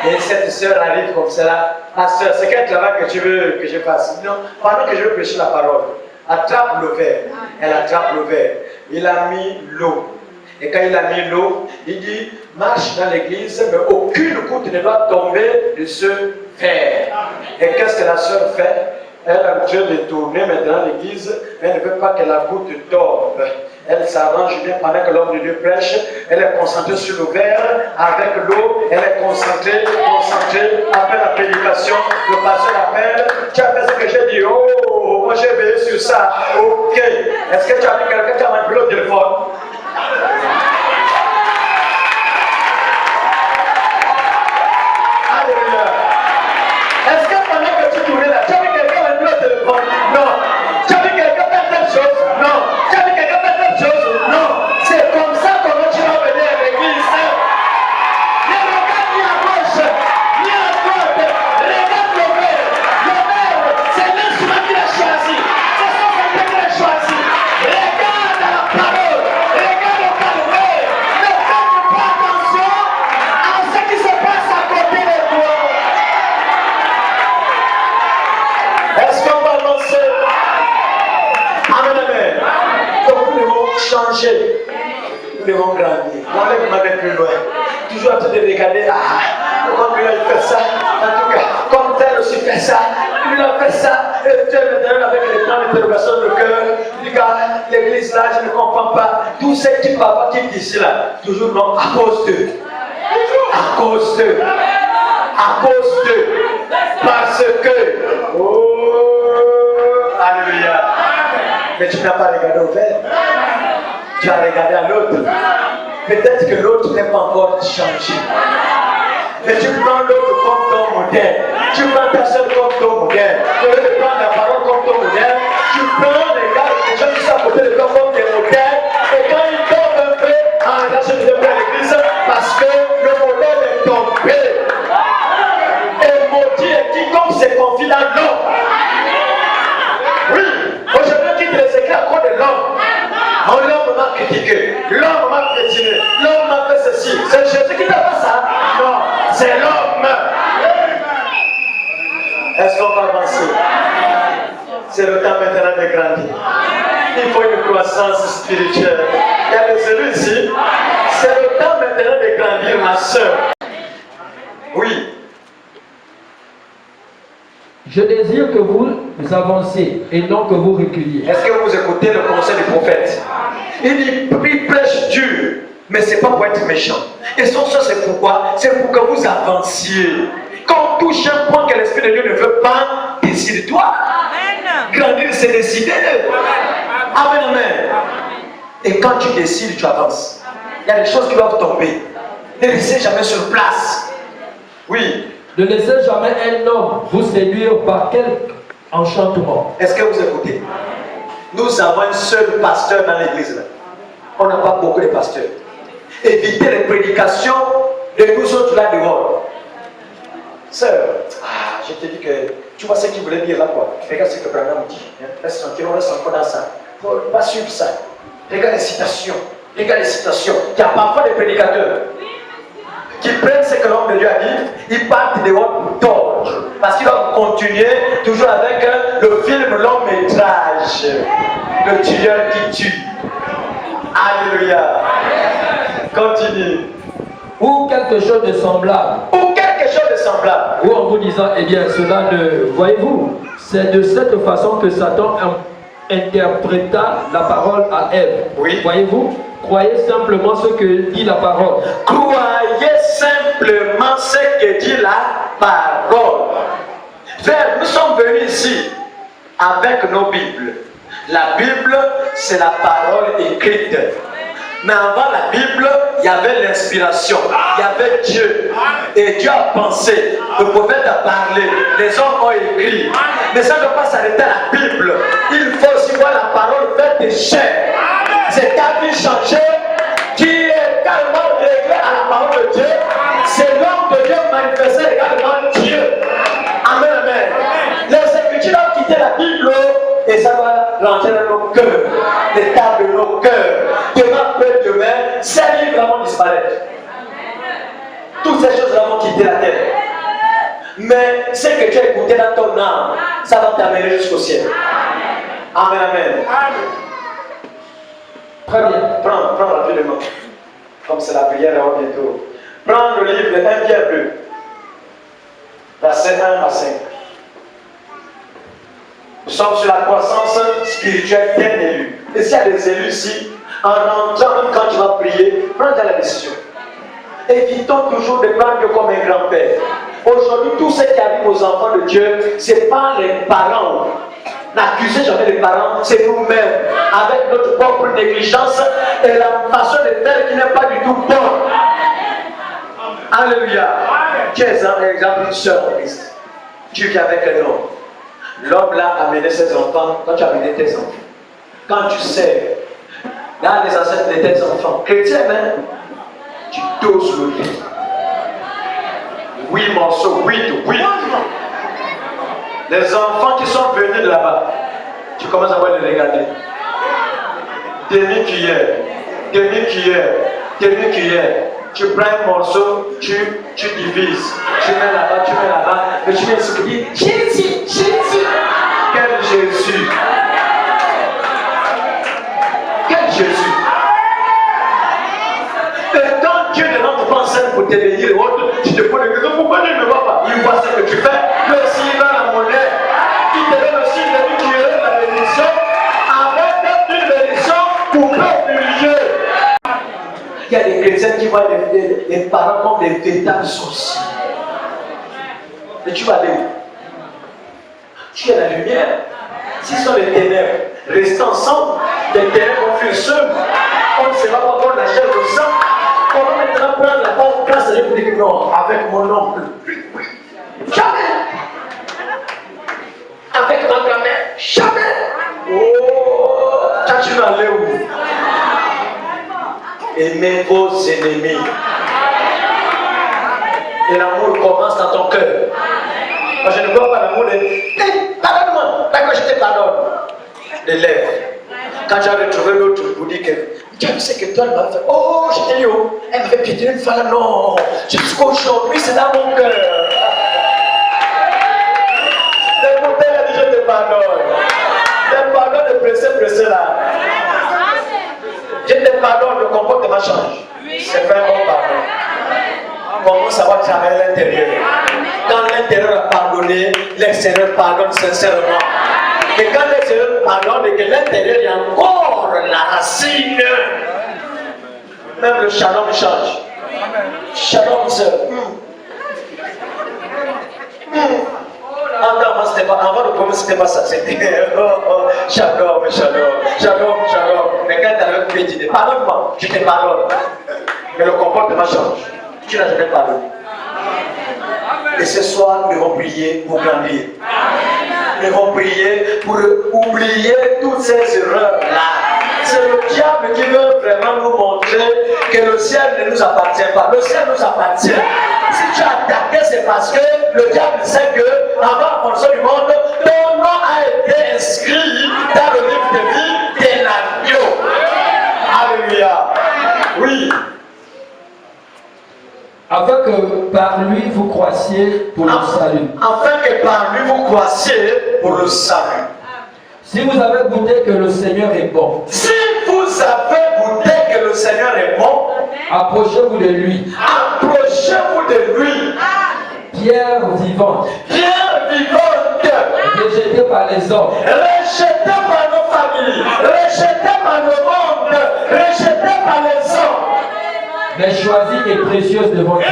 Et cette sœur arrive comme cela. Pasteur, c'est quel travail que tu veux que je fasse? Non, pendant que je veux prêcher la parole, attrape le verre. Elle attrape le verre. Il a mis l'eau. Et quand il a mis l'eau, il dit, marche dans l'église, mais aucune goutte ne doit tomber de ce verre. Et qu'est-ce que la sœur fait? Elle est en train de tourner maintenant l'église, mais elle ne veut pas que la goutte tombe. Elle s'arrange bien pendant que l'homme de Dieu prêche. Elle est concentrée sur le verre, avec l'eau. Elle est concentrée. Après la prédication, le pasteur appelle. Tu as fait ce que j'ai dit. Oh, moi j'ai veillé sur ça. Ok. Est-ce que tu as vu quelqu'un qui a manipulé au téléphone? Alléluia. Est-ce que pendant que tu tournais là, tu as vu quelqu'un manipulé au téléphone? Non. Tu as vu quelqu'un faire telle chose? Non. Tu as vu quelqu'un faire telle chose? Non. C'est comme ça comment tu vas venir à l'église. Ne regarde ni à gauche, ni à droite. Regarde le verre. Le verre, c'est l'instrument qu'il a choisi. C'est son frère qu'il a choisi. Regarde la parole. Nous devons grandir. L'enlèvement est plus loin. Toujours en train de regarder, comment lui a fait ça. En tout cas, comme tel aussi fait ça. Lui a fait ça. Et tel maintenant avec les plans d'interrogation de cœur. Regarde, l'église là, je ne comprends pas. Tous ces petits papas qui disent là, toujours non, à cause d'eux. À cause d'eux. À cause d'eux. Parce que. Oh, alléluia. Mais tu n'as pas regardé au verre. Tu as regardé à l'autre. Peut-être que l'autre n'est pas encore changé. Mais tu prends l'autre comme ton modèle. Tu prends ta soeur comme ton modèle. Tu veux prendre la parole comme ton modèle. Tu prends les gars, les gens qui sont à côté de toi comme des modèles. Et quand ils tombent un peu, là je ne vais pas à l'église parce que le modèle est tombé. Et maudit est quiconque se confie dans l'homme. Oui, aujourd'hui quitte les secrets à cause de l'homme. L'homme m'a critiqué, l'homme m'a piétiné, l'homme m'a fait ceci. C'est Jésus qui t'a fait ça? Non, c'est l'homme. Est-ce qu'on va avancer? C'est le temps maintenant de grandir. Il faut une croissance spirituelle. Il y a des élus ici. C'est le temps maintenant de grandir, ma soeur. Oui. Je désire que vous avanciez et non que vous reculiez. Est-ce que vous écoutez le conseil du prophète? Il prêche dur, mais ce n'est pas pour être méchant. Et ça, c'est pourquoi? C'est pour que vous avanciez. Quand on touche un point que l'Esprit de Dieu ne veut pas, décide-toi. Grandir, c'est décider. Amen, amen. Et quand tu décides, tu avances. Il y a des choses qui doivent tomber. Ne laissez jamais sur place. Oui. Ne laissez jamais un homme vous séduire par quelque enchantement. Est-ce que vous écoutez? Nous avons un seul pasteur dans l'église là. On n'a pas beaucoup de pasteurs. Évitez les prédications de nous autres là dehors. Sœur, je te dis que tu vois ce qu'il voulait dire là quoi. Regarde ce que Branham dit. Reste tranquille, on reste encore dans ça. Il ne faut pas suivre ça. Regarde les citations. Regarde les citations. Il y a parfois des prédicateurs qui prennent ce que l'homme de Dieu a dit, ils partent dehors pour tordre. Parce qu'ils doivent continuer toujours avec le film long métrage. Le tueur qui tue. Alléluia. Continue. Ou quelque chose de semblable. Ou quelque chose de semblable. Ou en vous disant, eh bien, cela ne... Voyez-vous, c'est de cette façon que Satan interpréta la parole à Ève. Oui. Voyez-vous, croyez simplement ce que dit la parole. Croyez simplement ce que dit la parole. Frère, nous sommes venus ici avec nos Bibles. La Bible, c'est la parole écrite. Mais avant la Bible, il y avait l'inspiration. Il y avait Dieu. Et Dieu a pensé. Le prophète a parlé. Les hommes ont écrit. Mais ça ne doit pas s'arrêter à la Bible. Il faut aussi voir la parole faite de chair. C'est ta vie changée qui est carrément réglée à la parole de Dieu. C'est l'homme de Dieu manifesté également Dieu. Amen, amen. Les Écritures ont quitté la Bible et ça va rentrer dans nos cœurs, les tables de nos cœurs. Demain, après demain, ces livres vont disparaître. Toutes ces choses vont quitter la terre. Mais ce que tu as écouté dans ton âme, ça va t'amener jusqu'au ciel. Amen, amen. Très bien. Prends rapidement. Comme c'est la prière, là, bientôt. Prends le livre de 1 Pierre 2, verset 1 à 5. Nous sommes sur la croissance spirituelle d'un élu. Et s'il y a des élus ici, en rentrant, même quand tu vas prier, prends la décision. Évitons toujours de prendre Dieu comme un grand-père. Aujourd'hui, tout ce qui arrive aux enfants de Dieu, ce n'est pas les parents. N'accusez jamais les parents, c'est nous-mêmes, avec notre propre négligence et la façon de faire qui n'est pas du tout bonne. Alléluia. Tu es un exemple d'une sœur en Christ. Tu vis avec un homme. L'homme là a amené ses enfants. Quand tu as amené tes enfants, quand tu sais, dans les ancêtres de tes enfants, chrétiens, hein, tu doses le lit. 8 morceaux, 8. Les enfants qui sont venus de là-bas, tu commences à voir les regarder. Demi-cuillère, demi-cuillère, demi-cuillère. Tu prends un morceau, tu divises. Tu mets là-bas, tu mets là-bas. Mais tu viens ici, tu dis Jésus. Quel Jésus? Quel Jésus? Il y a des chrétiens qui voient les parents comme des véritables sorciers. Et tu vas aller où? Tu es la lumière. S'ils sont les ténèbres, restez ensemble. Les ténèbres vont fuir seuls. On ne sera pas prendre la chair au sang. On va maintenant prendre la place de dire non, avec mon oncle. Jamais. Avec ma grand-mère. Jamais. Oh, tu vas aller où? Aimez vos ennemis. Et l'amour commence dans ton cœur. Moi, je ne vois pas l'amour de pardonne-moi, d'accord, je te pardonne. Les lèvres. Quand j'ai retrouvé l'autre, je vous dis que tu sais que toi, elle m'avait fait. Oh, j'étais dit, oh, elle m'avait piétiné une fois là. Non, jusqu'aujourd'hui, c'est dans mon cœur. Le côté, elle a dit, je te pardonne. Le pardon de pressé là. Je te pardonne, le comportement change. C'est vraiment bon pardon. Comment ça va travailler à l'intérieur? Quand l'intérieur a pardonné, l'extérieur pardonne sincèrement. Et quand l'extérieur pardonne et que l'intérieur il y a encore la racine, même le shalom change. Shalom se. Avant le premier, c'était pas ça. C'était shalom, shalom, shalom, shalom. Mais quand tu as le pied, tu dis pardonne-moi, je te pardonne. Mais le comportement change. Tu n'as jamais pardonné. Et ce soir, nous devons prier pour grandir. Nous devons prier pour oublier toutes ces erreurs-là. C'est le diable qui veut vraiment nous montrer que le ciel ne nous appartient pas. Le ciel nous appartient. Si tu as attaqué, c'est parce que le diable sait que, avant la fondation du monde, ton nom a été inscrit dans le livre de vie de l'agneau. Alléluia. Oui. Afin que par lui vous croissiez pour le salut. Afin que par lui vous croissiez pour le salut. Si vous avez goûté que le Seigneur est bon. Si vous avez goûté que le Seigneur est bon. Approchez-vous de lui. Approchez-vous de lui. Pierre vivante. Pierre vivante. Rejetée par les hommes. Rejetée par nos familles. Rejetée par nos mondes. Rejetée par les hommes. Mais choisie et précieuse devant Dieu.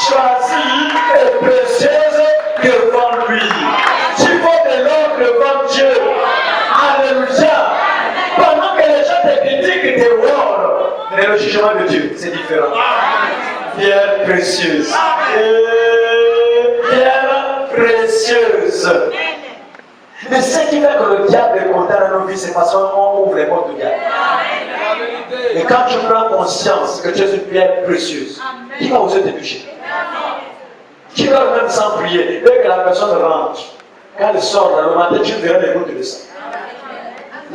Choisie et précieuse devant lui. Tu vaux de l'or devant Dieu. Alléluia. Pendant que les gens te critiquent et te voient, mais le jugement de Dieu, c'est différent. Pierre précieuse. Pierre précieuse. Mais ce qui fait que le diable est content dans nos vies, c'est parce qu'on ouvre les portes du diable. Et quand tu prends conscience que tu es une pierre précieuse, qui va oser te toucher? Qui va même sans prier, dès que la personne rentre, quand elle sort dans le matin, tu verras les gouttes de sang.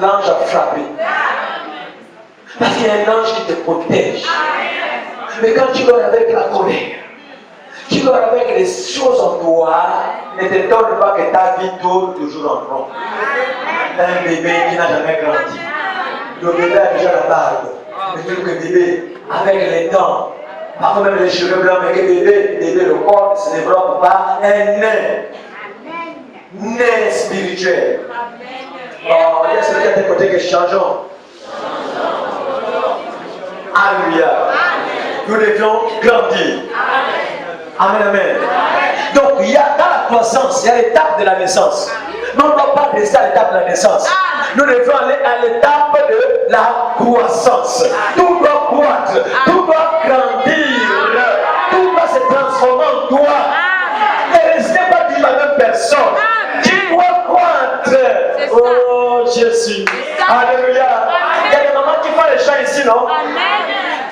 L'ange a frappé. Parce qu'il y a un ange qui te protège. Mais quand tu vas avec la colère, tu vas avec les choses en toi, ne te donne pas que ta vie tourne toujours en rond. Un bébé qui n'a jamais grandi. Le bébé a déjà la barbe. Mais tout que bébé, avec les dents, parfois même les cheveux blancs, mais que bébé, le corps ne se développe pas, un nain. Nain spirituel. Oh, il y a celui qui a tes côtés que changeons. Alléluia. Nous devions grandir. Amen, amen. Donc, il y a dans la croissance, il y a l'étape de la naissance. Nous ne devons pas rester à l'étape de la naissance. Nous devons aller à l'étape de la croissance. Tout doit croître, tout doit grandir, tout doit se transformer en toi. Ne restez pas toujours la même personne. Tu dois croître. Oh Jésus. Alléluia. Il y a des mamans qui font les champs ici, non?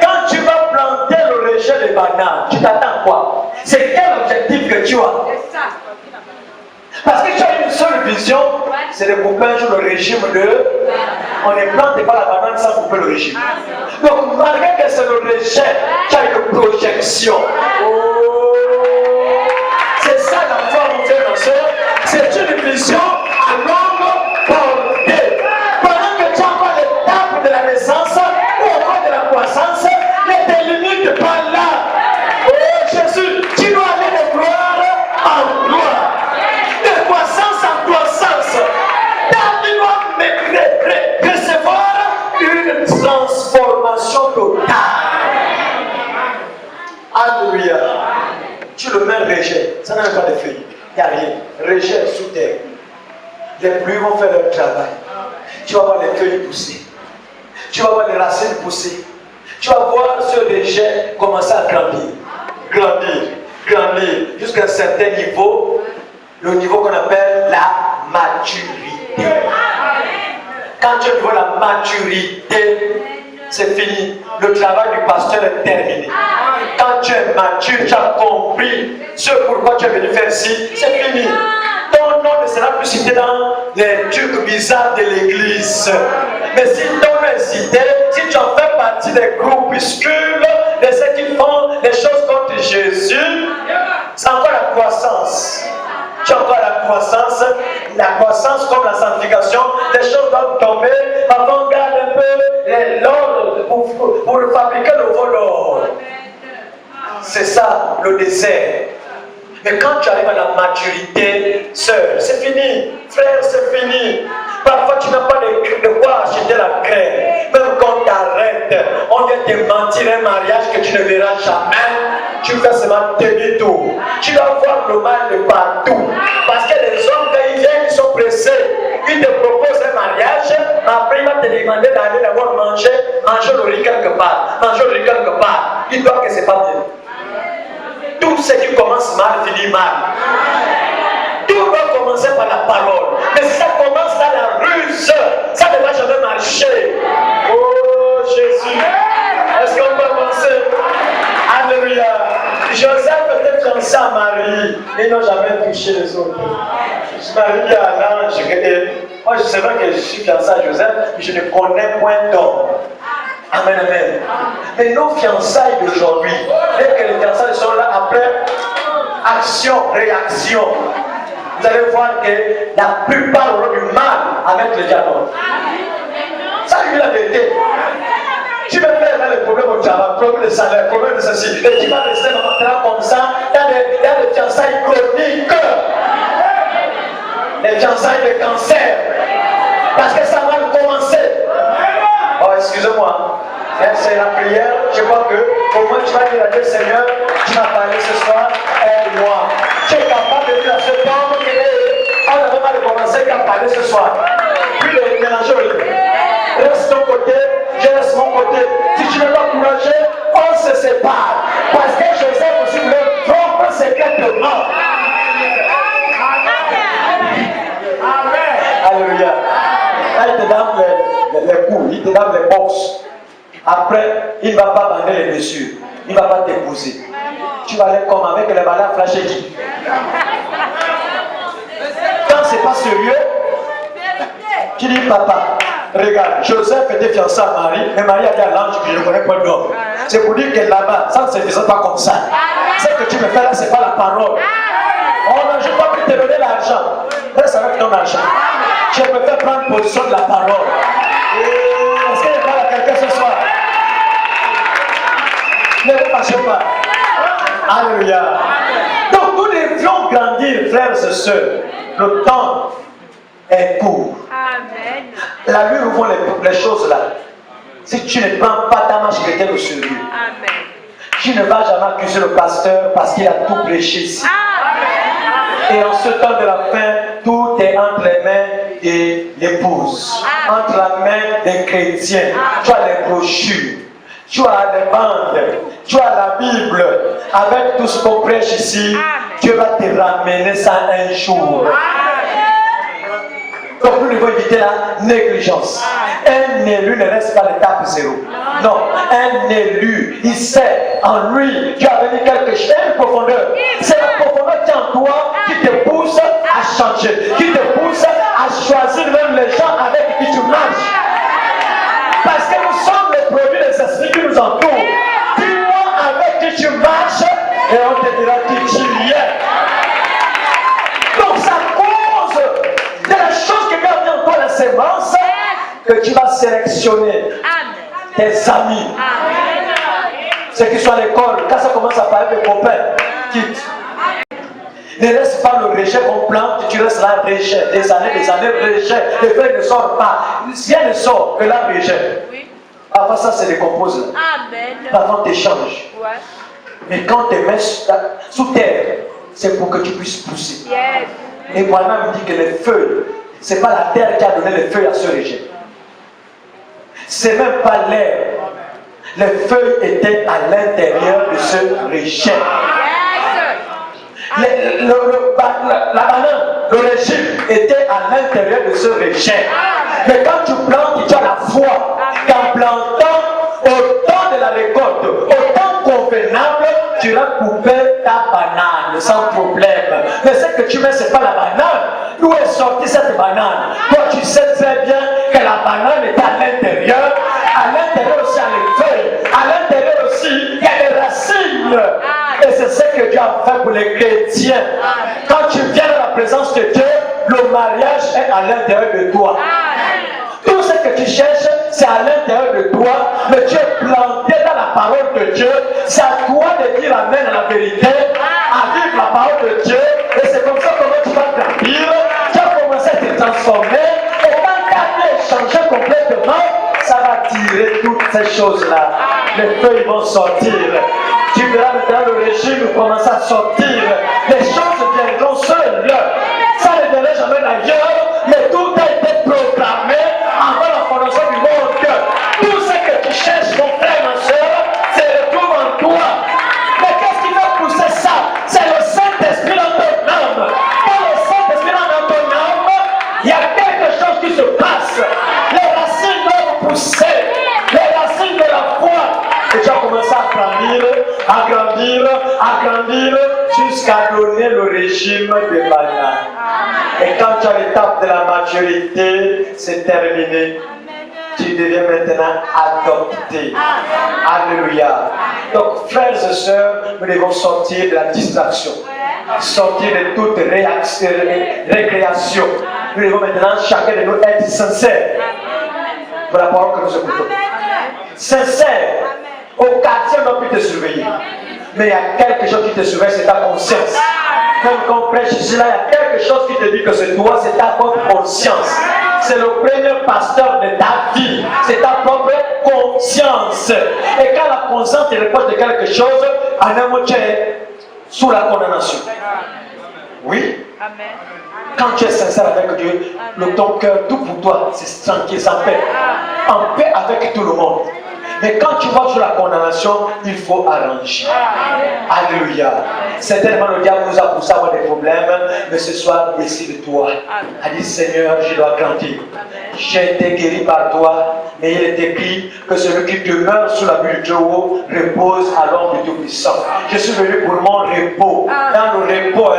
Quand tu vas planter le rejet de banane, tu t'attends quoi? C'est quel objectif que tu as? Parce que tu as une seule vision, c'est de couper un jour le régime de... On ne plante pas la banane sans couper le régime. Donc malgré que c'est le rejet, tu as une projection. Oh. C'est ça la foi, mon frère, ma soeur. C'est une vision à longue portée. Pendant que tu as encore l'étape de la naissance ou encore de la croissance, ne te limite pas là. Oh Jésus, tu dois aller de gloire en gloire. De croissance en croissance. Ta vie doit recevoir une transformation. rejet. Ça n'a même pas de feuilles. Il n'y a rien. Rejet sous terre. Les pluies vont faire leur travail. Tu vas voir les feuilles pousser. Tu vas voir les racines pousser. Tu vas voir ce rejet commencer à grandir. Grandir. Grandir. Jusqu'à un certain niveau. Le niveau qu'on appelle la maturité. Quand tu es au niveau de la maturité, c'est fini. Le travail du pasteur est terminé. Quand tu es mature, tu as compris ce pourquoi tu es venu faire ici, c'est fini. Ton nom ne sera plus cité dans les trucs bizarres de l'église. Mais si ton nom est cité, si tu en fais partie des groupuscules, de ceux qui font des choses contre Jésus, c'est encore la croissance. Tu as encore la croissance comme la sanctification, les choses doivent tomber, avant on garde un peu l'ordre pour fabriquer le nouveau l'or. C'est ça le désert. Mais quand tu arrives à la maturité, sœur, c'est fini. Frère, c'est fini. Parfois tu n'as pas de quoi acheter la crème. Même quand tu arrêtes, on vient te mentir un mariage que tu ne verras jamais. Tu fais seulement demi-tour. Tu dois voir le mal de partout. Parce que les hommes, quand ils viennent, ils sont pressés. Ils te proposent un mariage. Après, il va te demander d'aller d'abord manger le riz quelque part. Manger le riz quelque part. Il doit que c'est pas bien. Tout ce qui commence mal finit mal. Tout doit commencer par la parole. Mais si ça commence dans la ruse, ça ne va jamais marcher. Oh Jésus, est-ce qu'on peut avancer? Alléluia. Joseph était fiancé à Marie. Ils n'ont jamais touché les autres. Marie dit à l'ange, moi c'est vrai que je suis fiancé à Joseph, mais je ne connais point d'homme. Amen, amen. Mais nos fiançailles d'aujourd'hui, dès que les fiançailles sont là, après, action, réaction, vous allez voir que la plupart auront du mal avec le diable. Ça, c'est la vérité. Tu peux faire les problèmes au travail, problème de salaire, problème de ceci, et tu vas rester comme ça, dans des fiançailles chroniques, des fiançailles de cancer, parce que ça va commencer. Oh, excusez-moi. C'est la prière. Je crois que au moins tu vas dire à Dieu, Seigneur, tu m'as parlé ce soir, aide-moi. Tu es capable de dire à cet homme qu'on avait mal commencé qu'à parler ce soir. Puis le mélanger au lit. Reste ton côté, je reste mon côté. Si tu n'es pas courageux, on se sépare. Parce que Joseph aussi voulait tromper secrètement. Alléluia. Là, il te donne les coups, il te donne les boxes. Après, il ne va pas bander les blessures. Il ne va pas t'épouser. Tu vas aller comme avec les balles flashées qui. Quand c'est pas sérieux, tu dis papa, regarde, Joseph était fiancé à Marie, mais Marie a dit à l'ange que je ne connais pas d'homme. C'est pour dire que là-bas, ça ne se faisait pas comme ça. Ce que tu me fais là, ce n'est pas la parole. Oh, je ne vais pas te donner l'argent. Reste avec ton argent. Je préfère prendre position de la parole. Est-ce qu'il parle à quelqu'un ce soir? Ne vous fâchez pas. Alléluia. Donc nous devions grandir, frères et sœurs. Le temps est court. Amen. La lui nous voit les choses là. Si tu ne prends pas ta marche chrétienne au sérieux, Amen. tu ne vas jamais accuser le pasteur parce qu'il a tout prêché ici. Et en ce temps de la fin, tout est entre les mains de l'épouse, entre la main des chrétiens. Tu as les brochures, tu as les bandes, tu as la Bible. Avec tout ce qu'on prêche ici, Dieu va te ramener ça un jour. Donc nous devons éviter la négligence. Un élu ne reste pas l'étape zéro. Non, un élu, il sait en lui, Dieu a mis quelque chose, une profondeur. C'est la profondeur qui est en toi qui te pousse à changer, qui te pousse à choisir même les gens avec qui tu marches. Parce que nous sommes les produits des esprits qui nous entourent. Dis-moi avec qui tu marches et on te dira qui tu es. Donc ça cause de la chose qui vient en toi la sémence que tu vas sélectionner tes amis. Ceux qui sont à l'école, quand ça commence à parler de copains, quitte. Ne laisse pas le rejet qu'on plante, tu restes là, rejet. Des années, rejet. Les feuilles ne sortent pas. Rien ne sort que là, rejet. Parfois, ça se décompose là. Parfois, on t'échange. Mais quand tu te mets sous terre, c'est pour que tu puisses pousser. Et moi-même me dit que les feuilles, ce n'est pas la terre qui a donné les feuilles à ce régime. Ce n'est même pas l'air. Les feuilles étaient à l'intérieur de ce régime. La banane, le régime était à l'intérieur de ce régime. Mais quand tu plantes, tu as la foi qu'en plantant au temps de la récolte, au temps convenable, tu vas couper ta banane sans problème. Mais ce que tu mets, ce n'est pas la banane. D'où est sortie cette banane? Toi, tu sais très bien que la banane est à l'intérieur. À l'intérieur aussi, il y a les feuilles. À l'intérieur aussi, il y a les racines. Et c'est ce que Dieu a fait pour les chrétiens. Quand tu viens dans la présence de Dieu, le mariage est à l'intérieur de toi. Tout ce que tu cherches, c'est à l'intérieur de toi. Mais tu es planté dans la parole de Dieu. C'est à toi de dire amen à la vérité, à vivre la parole de Dieu. Et c'est comme ça que tu vas grandir. Tu vas commencer à te transformer. Et quand tu as changé complètement, ça va tirer toutes ces choses-là. Les feuilles vont sortir. Tu verras maintenant le régime commencer à sortir. Les choses viendront seules. Ça ne viendra jamais d'ailleurs. Mais tout a été programmé avant la fondation du monde. Tout ce que tu cherches, mon frère, ma soeur, se retrouve en toi. Mais qu'est-ce qui va pousser ça? C'est le Saint-Esprit dans ton âme. Quand le Saint-Esprit dans ton âme, il y a quelque chose qui se passe. Les racines doivent pousser. Les racines de la foi. Et tu as commencé à grandir, à grandir, à grandir, jusqu'à donner le régime de banane. Et quand tu as l'étape de la maturité, c'est terminé. Tu deviens maintenant adopté. Alléluia. Donc, frères et sœurs, nous devons sortir de la distraction. Sortir de toute récréation. Nous devons maintenant, chacun de nous, être sincère. Pour la parole que nous écoutons. Sincère. Au quartier, on ne peut te surveiller. Mais il y a quelque chose qui te surveille, c'est ta conscience. Même quand on prêche ici, là, il y a quelque chose qui te dit que c'est toi, c'est ta propre conscience. C'est le premier pasteur de ta vie. C'est ta propre conscience. Et quand la conscience te reproche de quelque chose, en un mot, tu es sous la condamnation. Oui. Quand tu es sincère avec Dieu, ton cœur, tout pour toi, c'est tranquille, c'est en paix. En paix avec tout le monde. Mais quand tu vas sur la condamnation, il faut arranger. Alléluia. Certainement, le diable nous a poussé à avoir des problèmes, mais ce soir, décide de toi. A dit, Seigneur, je dois grandir. J'ai été guéri par toi, mais il est écrit que celui qui demeure sous la bulle de haut repose à l'ombre du Tout-Puissant. Je suis venu pour mon repos. Dans le repos,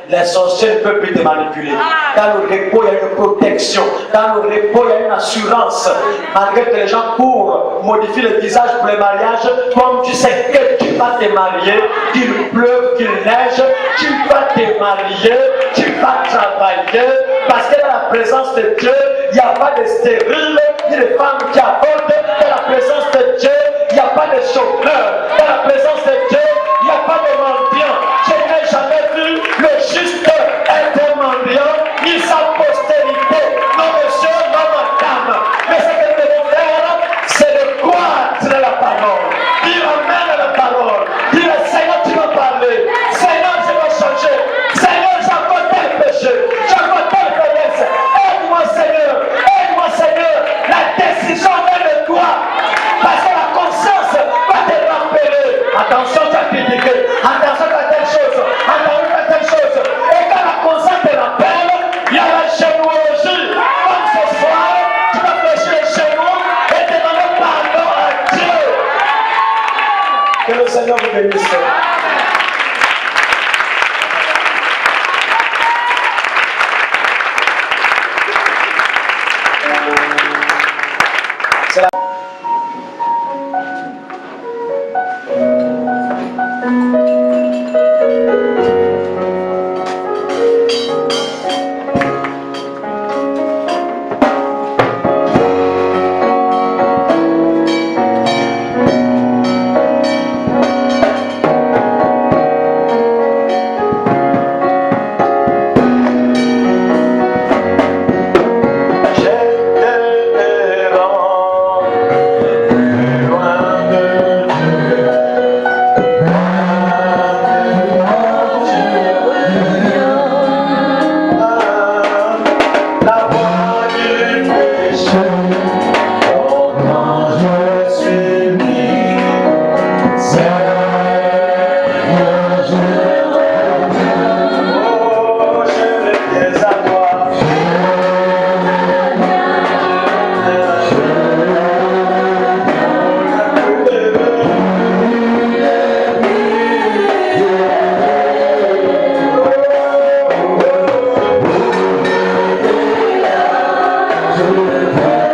les sorciers ne peuvent plus te manipuler. Dans le repos, il y a une protection. Dans le repos, il y a une assurance. Malgré que les gens courent, modifient le visage pour les mariages, comme tu sais que tu vas te marier, qu'il pleuve, qu'il neige, tu vas te marier, tu vas travailler, parce que dans la présence de Dieu, il n'y a pas de stérile, ni de femmes qui avortent. Dans la présence de Dieu, il n'y a pas de chômeurs. Dans la présence de Dieu, il n'y a pas de mendiants. Je n'ai jamais vu le juste être mendiant, ni sa postérité. Non, monsieur, non, madame. Mais ce que nous devons faire, c'est de croître la parole. Dire amen à la parole. Dire, Seigneur, tu vas parler. Seigneur, je vais changer. Seigneur, j'ai encore tel péché. J'ai encore telle faiblesse. Aide-moi, Seigneur. Aide-moi, Seigneur. La décision vient de toi. Parce que la conscience va te rappeler. Attention, tu as critiqué. Attention, tu as telle chose. Attention, tu as telle chose. Et quand la conscience te rappelle, il y a la généalogie. Comme ce soir, tu vas fléchir les genoux et demander pardon à Dieu. Que le Seigneur vous bénisse. Père.